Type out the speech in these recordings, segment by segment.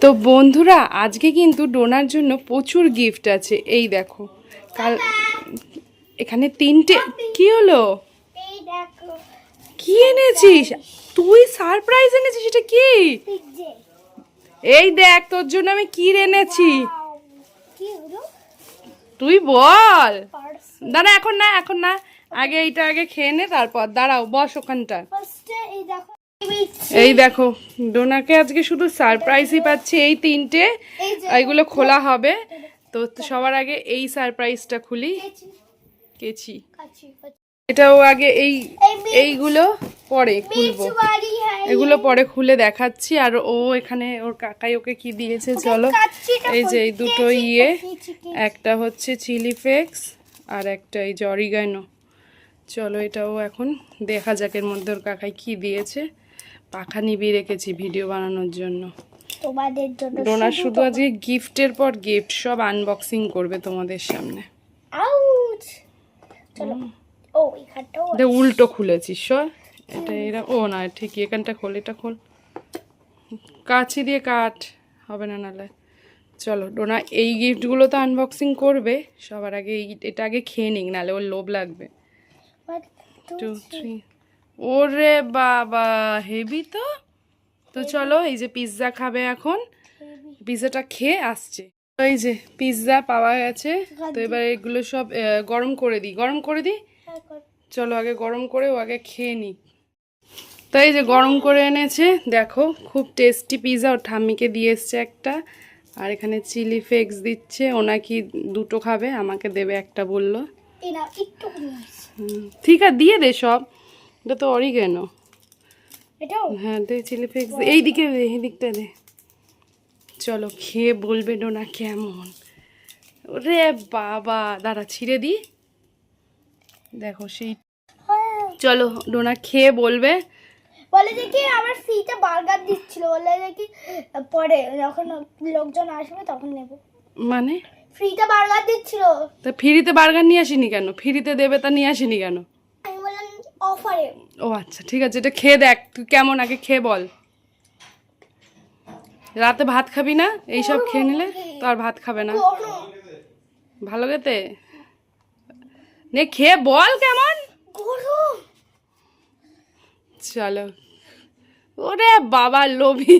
তো বন্ধুরা আজকে কিন্তু ডোনার জন্য প্রচুর গিফট আছে। এই দেখো কাল এখানে তিনটে। কি হলো? কি এনেছিস তুই? সারপ্রাইজ এনেছিস? এটা কি? এই দেখ তোর জন্য আমি কি এনেছি, তুই বল। দাঁড়া এখন না, এখন না, আগে এইটা আগে খেয়ে নে, তারপর দাঁড়াও, বস ওখানটা। এই দেখো ডোনাকে আজকে শুধু সারপ্রাইজই পাচ্ছে। এই তিনটে এইগুলো খোলা হবে। তো সবার আগে এই সারপ্রাইজটা খুলি। কেচি এটাও আগে এইগুলো পরে খুলবো, এগুলো পরে খুলে দেখাচ্ছি। আর ও এখানে ওর কাকাই ওকে কি দিয়েছে চলো। এই যে এই দুটো একটা হচ্ছে চিলি ফ্লেক্স আর একটা এই যে অরিগানো। চলো এটাও এখন দেখা যাক এর মধ্যে ওর কাকাই কি দিয়েছে। পাখা নিবিয়ে রেখেছি ভিডিও বানানোর জন্য তোমাদের জন্য। ডোনা শুধু আজকে গিফটের পর গিফট সব আনবক্সিং করবে তোমাদের সামনে। চলো ও এখানটাও উল্টো খুলেছিস সর। এটা এরা ও না ঠিকই, এখানটা খোল, এটা খোল, কাঁচি দিয়ে কাট, হবে না নালে। চলো ডোনা এই গিফটগুলো তো আনবক্সিং করবে। সবার আগে এটা আগে খেয়ে নিক, নালে ওর লোভ লাগবে। 2 3 ওরে বাবা হেভি তো। তো চলো এই যে পিৎজা খাবে এখন, পিৎজাটা খেয়ে আসছে। এই যে পিৎজা পাওয়া গেছে। তো এবার এগুলো সব গরম করে দিই, গরম করে দিই। চলো আগে গরম করে ও আগে খেয়ে নিই। তো এই যে গরম করে এনেছে দেখো, খুব টেস্টি পিৎজা। ওর ঠাম্মিকে দিয়ে এসছে একটা। আর এখানে চিলি ফ্লেক্স দিচ্ছে, ও নাকি দুটো খাবে, আমাকে দেবে একটা বললো। ঠিক আছে দিয়ে দে সব, এটা তো অরিগানো। হ্যাঁ দে চিলি ফ্লেক্স, এই দিকে দে, এই দিকটা দে। চলো খেয়ে বলবে ডোনা কেমন। ওরে বাবা দাঁড়া ছিঁড়ে দি, দেখো সেই। চলো ডোনা খেয়ে বলবে। বলে যে কি আমার ফ্রিতে বার্গার দিচ্ছিল, বলে যে কি পরে যখন লোকজন আসবে তখন নেব। মানে ফ্রিতে বার্গার দিচ্ছিল। তা ফ্রিতে বার্গার নিয়ে আসিনি কেন? ফ্রিতে দেবে তা নিয়ে আসিনি কেন? আমি বললাম অফারে। ও আচ্ছা ঠিক আছে, এটা খেয়ে দেখ তুই কেমন, আগে খেয়ে বল। রাতে ভাত খাবি না? এইসব খেয়ে নিলে তো আর ভাত খাবে না। ভালো খেতে নে, খেয়ে বল কেমন। চলো ওরে বাবা লোভি,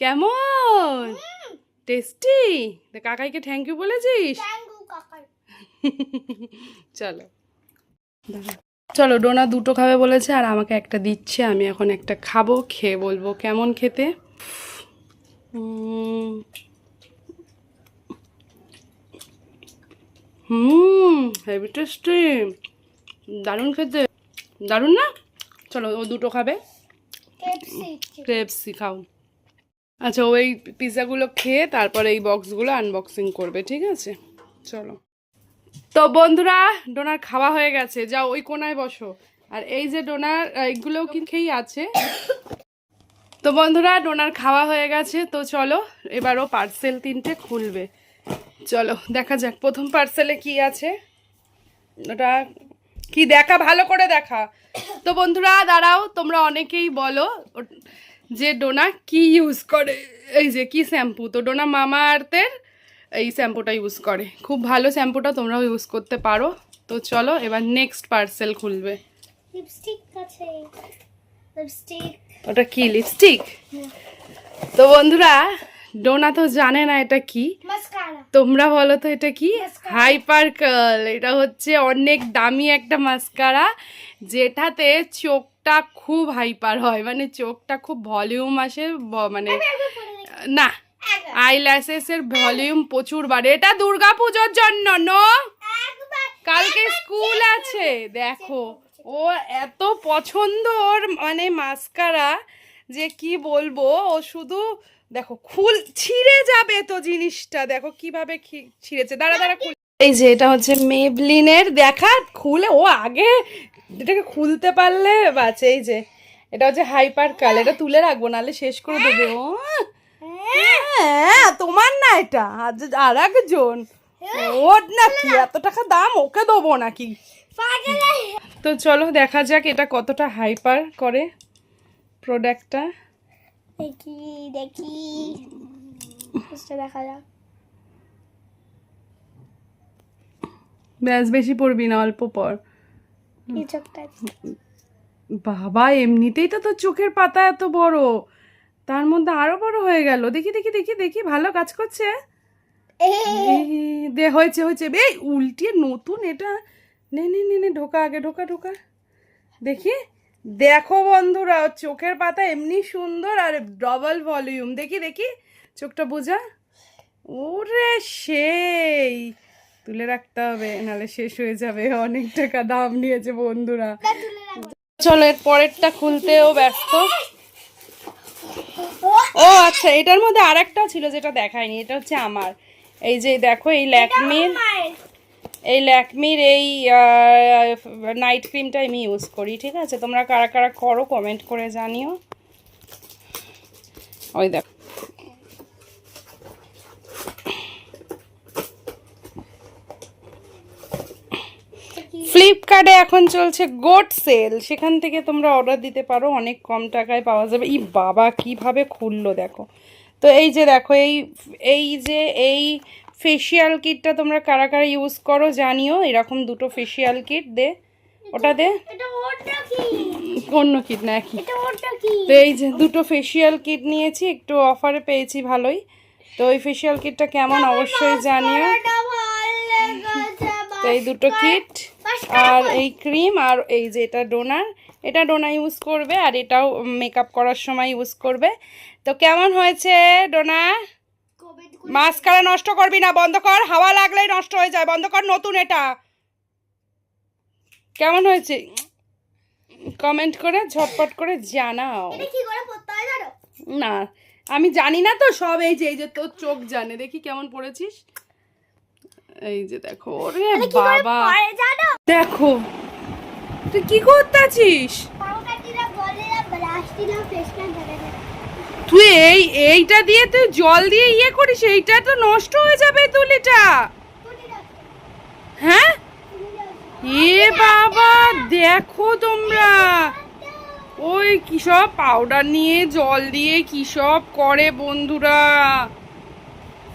কেমন টেস্টি। কাকাইকে থ্যাংক ইউ বলেছিস? চলো চলো ডোনা দুটো খাবে বলেছে আর আমাকে একটা দিচ্ছে, আমি এখন একটা খাবো, খেয়ে বলবো কেমন খেতে। হেভি টেস্টি, দারুণ খেতে, দারুণ না? চলো ও দুটো খাবে, কেএফসি খাও। আচ্ছা ওই পিৎজাগুলো খেয়ে তারপরে এই বক্সগুলো আনবক্সিং করবে, ঠিক আছে? চলো। তো বন্ধুরা ডোনার খাওয়া হয়ে গেছে, যাও ওই কোনায় বসো। আর এই যে ডোনার এইগুলোও কি খেয়েই আছে। তো বন্ধুরা ডোনার খাওয়া হয়ে গেছে। তো চলো এবারও পার্সেল তিনটে খুলবে। চলো দেখা যাক প্রথম পার্সেলে কি আছে। ওটা কি দেখা, ভালো করে দেখা। তো বন্ধুরা দাঁড়াও, তোমরা অনেকেই বলো যে ডোনা কি ইউজ করে, এই যে কি শ্যাম্পু। তো ডোনা মামা আর্থের এই শ্যাম্পুটা ইউজ করে, খুব ভালো শ্যাম্পুটা, তোমরাও ইউজ করতে পারো। তো চলো এবার নেক্সট পার্সেল খুলবে। লিপস্টিক আছে, লিপস্টিক। ওটা কি লিপস্টিক? তো বন্ধুরা ডোনা তো জানে না এটা কি, তোমরা বলো তো এটা কি? Hyper curl. এটা হচ্ছে অনেক দামি একটা মাস্কারা, যেটাতে চোখটা খুব হাইপার হয়, মানে চোখটা খুব ভলিউম আসে, মানে না আইল্যাশেসের ভলিউম প্রচুর বাড়ে। এটা দুর্গাপুজোর জন্য নো, কালকে স্কুল আছে। দেখো ও এত পছন্দ ওর মানে মাস্কারা যে কি বলবো। ও শুধু দেখো ছিঁড়ে যাবে তো জিনিসটা, দেখো কিভাবে ছিঁড়েছে। দাঁড়া দাঁড়া খুল। এই যে এটা হচ্ছে মেবলিনের, দেখা খুলে ও আগে এটাকে খুলতে পারলে বাস। এই যে এটা হচ্ছে হাইপার কাল, এটা তুলে রাখবো নাহলে শেষ করে দেবে ও। হ্যাঁ তোমার না, এটা আর একজন ওর নাকি এত টাকা দাম, ওকে দেবো নাকি? তো চলো দেখা যাক এটা কতটা হাইপার করে প্রোডাক্টটা। দেখি দেখি আচ্ছা দেখা যাক। ব্যাস বেশি পড়বি না, অল্প পড়। এই চোখটা বাবা এমনিতেই তো তোর চোখের পাতা এত বড়, তার মধ্যে আরো বড় হয়ে গেল। দেখি দেখি দেখি দেখি, ভালো কাজ করছে। দে হয়েছে হয়েছে, বে উল্টিয়ে নতুন এটা। নে নে নে নে, ঢোকা আগে, ঢোকা ঢোকা। দেখি, দেখো বন্ধুরা, ওর চোখের পাতা এমনি সুন্দর আর ডবল ভলিউম। দেখি দেখি চোখটা বোঝা। ওরে সেই, তুলে রাখতে হবে, নাহলে শেষ হয়ে যাবে। অনেক টাকা দাম নিয়েছে বন্ধুরা। চলো এর পরেরটা খুলতেও ব্যস্ত। ও আচ্ছা, এটার মধ্যে আর একটা ছিল যেটা দেখায়নি, এটা হচ্ছে আমার। এই যে দেখো, এই ল্যাকমির এই নাইট ক্রিমটা আমি ইউজ করি। ঠিক আছে, তোমরা কারা কারা করো কমেন্ট করে জানিও। ওই দেখো, ফ্লিপকার্টে এখন চলছে গোট সেল, সেখান থেকে তোমরা অর্ডার দিতে পারো, অনেক কম টাকায় পাওয়া যাবে। ই বাবা কিভাবে খুললো দেখো। তো এই যে দেখো, এই ফেসিয়াল কিটটা তোমরা কারা কারা ইউজ করো জানিও। এরকম দুটো ফেসিয়াল কিট দে, ওটা দে। অন্য কিট না, একই। তো এই যে দুটো ফেসিয়াল কিট নিয়েছি, একটু অফারে পেয়েছি ভালোই। তো ওই ফেসিয়াল কিটটা কেমন অবশ্যই জানিও। তো এই দুটো কিট আর এই ক্রিম, আর এই যে এটা ডোনার, এটা ডোনা ইউজ করবে, আর এটাও মেকআপ করার সময় ইউজ করবে। তো কেমন হয়েছে ডোনা? মাস্কারা নষ্ট করবি না, বন্ধ কর, হাওয়া লাগলেই নষ্ট হয়ে যায়, বন্ধ কর। নতুন এটা কেমন হয়েছে কমেন্ট করে ঝটপট করে জানাও। না আমি জানি না তো সব, এই যে তোর চোখ জানে। দেখি কেমন পড়েছিস। এই যে দেখো, ওরে বাবা দেখো, তুই কি করতেছিস? তুই এইটা দিয়ে তুই জল দিয়ে ইয়ে করিস, এইটা তো নষ্ট হয়ে যাবে তুলিটা। হ্যাঁ এ বাবা দেখো তোমরা, ওই কি সব পাউডার নিয়ে জল দিয়ে কি সব করে বন্ধুরা।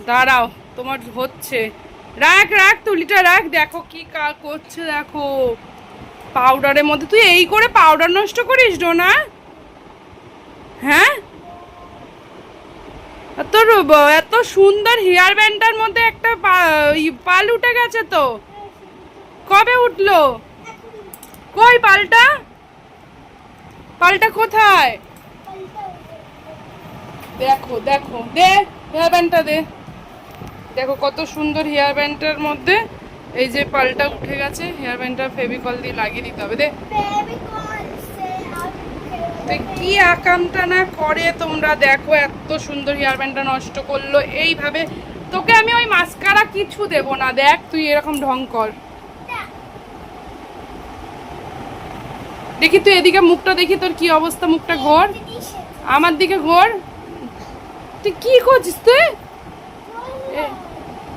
দাঁড়াও, তোমার হচ্ছে, রাখ রাখ তুলিটা রাখ। দেখো কি করছে দেখো, পাউডারের মধ্যে তুই এই করে পাউডার নষ্ট করিস ডোনা? হ্যাঁ, তোর এত সুন্দর হেয়ার ব্যান্ডটার মধ্যে একটা পাল উঠে গেছে তো। কবে উঠলো? কই পালটা? পালটা কোথায়? দেখো দেখো, দে হেয়ার ব্যান্ডটা দে। দেখো কত সুন্দর হেয়ার ব্যান্ডটার মধ্যে এই যে পালটা উঠে গেছে। হেয়ার ব্যান্ডটা ফেভিকল দিয়ে লাগিয়ে দিতে হবে। দে, কি আকামটা না করে তোমরা। দেখো এত সুন্দর হেয়ার ব্যান্ডটা নষ্ট করলো এইভাবে। তোকে আমি ওই মাস্কারা কিছু দেবো না, দেখ তুই এরকম ঢং কর। দেখি তুই এদিকে মুখটা দেখি, তোর কি অবস্থা। মুখটা ঘোর, আমার দিকে ঘোর। তুই কি করছিস?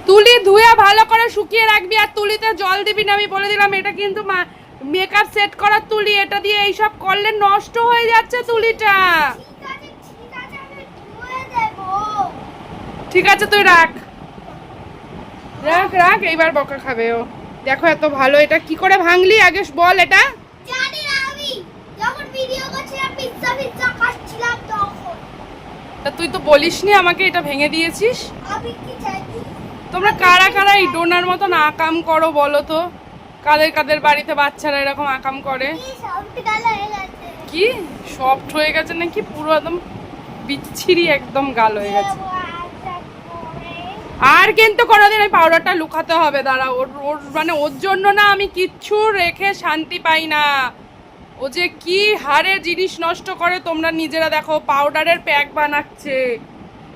তুলি ধুয়ে ভালো করে শুকিয়ে রাখবি, আর তুলিতে জল দিবি না, আমি বলে দিলাম। এটা কিন্তু মেকআপ সেট করার তুলি, এটা দিয়ে এইসব করলে নষ্ট হয়ে যাচ্ছে তুলিটা। ঠিক আছে তুই রাখ রাখ রাখ, এইবার বকা খাবে ও। দেখো এত ভালো, এটা কি করে ভাঙলি আগে বল। এটা তুই তো বলিসনি আমাকে, এটা ভেঙে দিয়েছিস। তোমরা কারা কারা এই ডোনার মতন আকাম করো বলো তো? কাদের কাদের বাড়িতে বাচ্চারা এরকম আকাম করে? কি সফট হয়ে গেছে নাকি? পুরো একদম বিচ্ছিরি একদম গাল হয়ে গেছে। আর কিন্তু কোনোদিন ওই পাউডারটা লুকাতে হবে। দাঁড়া, ওর মানে ওর জন্য না আমি কিচ্ছু রেখে শান্তি পাই না। ও যে কি হারে জিনিস নষ্ট করে তোমরা নিজেরা দেখো। পাউডারের প্যাক বানাচ্ছে।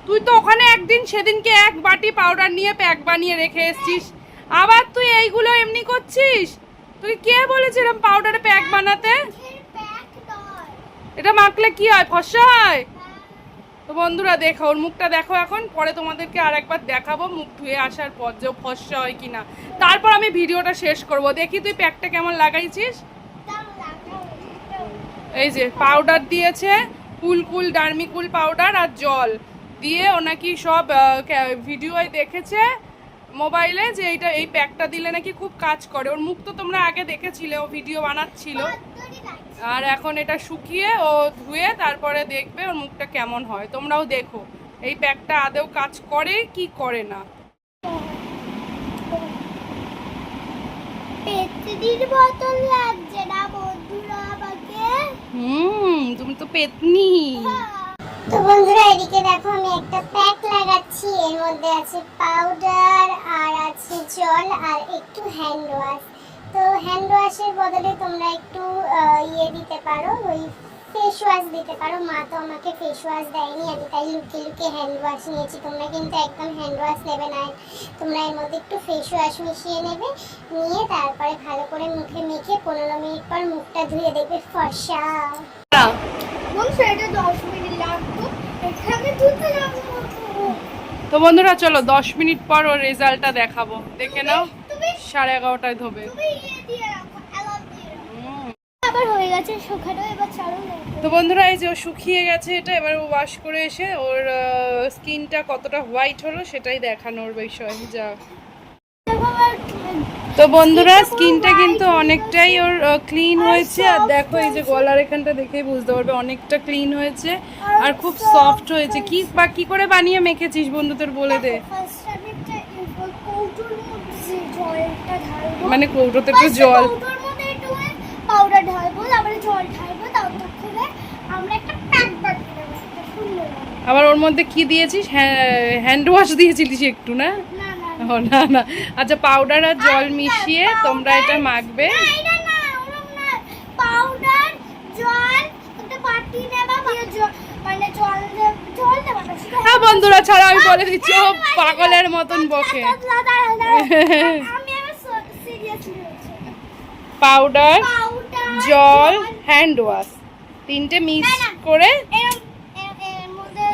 তুই তো ওখানে একদিন সেদিনকে এক বাটি পাউডার নিয়ে প্যাক বানিয়ে রেখে এসছিস, আবার তুই এইগুলো এমনি করছিস। তুই কে বলেছিস এরকম পাউডারে প্যাক বানাতে? এটা মাখলে কি হয়, ফর্সা হয়? তো বন্ধুরা দেখো, ওর মুখটা দেখো এখন, পরে তোমাদেরকে আর একবার দেখাবো মুখ ধুয়ে আসার পর যে ফর্সা হয় কিনা। তারপর আমি ভিডিওটা শেষ করব। দেখি তুই প্যাকটা কেমন লাগাইছিস। এই যে পাউডার দিয়েছে, কুলকুল ডার্মিকুল পাউডার আর জল। দিয়ে ও নাকি সব ভিডিওয় দেখেছে মোবাইলে যে এই প্যাকটা দিলে নাকি খুব কাজ করে। ওর মুখ তো তোমরা আগে দেখেছিলে, ও ভিডিও বানাচ্ছিল। আর এখন এটা শুকিয়ে ও ধুয়ে তারপরে দেখবে ওর মুখটা কেমন হয়। তোমরাও দেখো এই প্যাকটা আদৌ কাজ করে কি করে না। পেতনির বোতল লাগছে না বন্ধুরা আমাকে। তুমি তো পেতনি। তো বন্ধুরা এদিকে দেখো আমি একটা প্যাক লাগাচ্ছি। এর মধ্যে আছে পাউডার আর আছে জল আর একটু হ্যান্ড ওয়াশ। তো হ্যান্ড ওয়াশের বদলে তোমরা একটু দিতে পারো, ওই ফেস ওয়াশ দিতে পারো। মা তো আমাকে ফেস ওয়াশ দেয়নি, আমি তাই লুকিয়ে লুকিয়ে হ্যান্ড ওয়াশ নিয়েছি। তোমরা কিন্তু একদম হ্যান্ড ওয়াশ নেবে না, তোমরা এর মধ্যে একটু ফেস ওয়াশ মিশিয়ে নেবে। নিয়ে তারপরে ভালো করে মুখে মেখে 15 মিনিট পর মুখটা ধুয়ে দেখবে ফর্সা। সেটা 10 মিনিট লাগতো, এখানে ধুতে যাবো। তো বন্ধুরা চলো 10 মিনিট পর ওর রেজাল্টটা দেখাবো, দেখে নাও। 11:30টায় ধোবে। আবার হয়ে গেছে শুকানো, এবার চালু। তো বন্ধুরা এই যে ও শুকিয়ে গেছে এটা, এবার ও ওয়াশ করে এসে ওর স্কিনটা কতটা হোয়াইট হলো সেটাই দেখানোর বিষয়। যা তো বন্ধুরা স্কিনটা কিন্তু অনেকটাই ওর ক্লিন হয়েছে। আর দেখো এই যে গলার এখানটা দেখেই বুঝতে পারবে অনেকটা ক্লিন হয়েছে আর খুব সফট হয়েছে। কি করে বানিয়ে মেখেছিস বন্ধু তোর বলে দে। মানে কৌটোতে একটু জল, পাউডার ঢালবো, তারপরে জল ঢালবো, তারপরে আমরা একটা প্যাক বানিয়ে দেবো। সুন্দর। আবার ওর মধ্যে কি দিয়েছিস? হ্যান্ড ওয়াশ দিয়েছিলিস একটু না? না না ও না না, আচ্ছা পাউডার আর জল মিশিয়ে তোমরা এটা মাখবে। পাউডার জল একটা বাটি নেবা, মানে জল দেবা। হ্যাঁ বন্ধুরা ছাড়া আমি বলে দিচ্ছি, ও পাগলের মতন বকে। আমি আবার সিরিয়াসলি বলছি। পাউডার জল হ্যান্ড ওয়াশ তিনটে মিক্স করে এর মধ্যে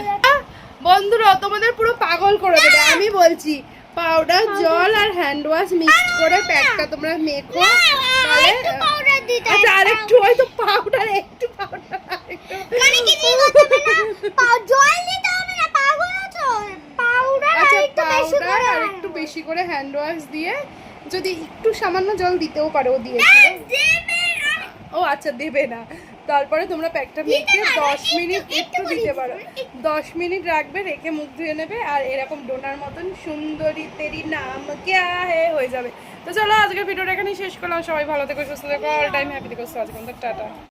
বন্ধুরা তোমাদের পুরো পাগল করে দেবে। আমি বলছি পাউডার জল আর হ্যান্ড ওয়াশ মিক্স করে প্যাকটা তোমরা মেখো। তাহলে পাউডার দিতে আচ্ছা আরেকটু হয়তো পাউডার, একটু পাউডার আরেকটু মানে কিছু করতে হবে না, জল দিতে হবে না, পাগল আছো। পাউডার আচ্ছা আর একটু বেশি পাউডার করে আর একটু বেশি করে হ্যান্ড ওয়াশ দিয়ে, যদি একটু সামান্য জল দিতেও পারো, ও দিয়েছিল। ও আচ্ছা দেবে না। তারপরে তোমরা প্যাকটা মেখে 10 মিনিট একটু দিতে পারো, 10 মিনিট রাখবে, রেখে মুখ ধুয়ে নেবে আর এরকম ডোনার মতন সুন্দরী তেরি নাম ক্যা হে হয়ে যাবে। তো চলো আজকের ভিডিওটা এখানেই শেষ করলাম। সবাই ভালো থেকো, সুস্থ থেকো, অল টাইম হ্যাপি থেকো। আজকে টাটা।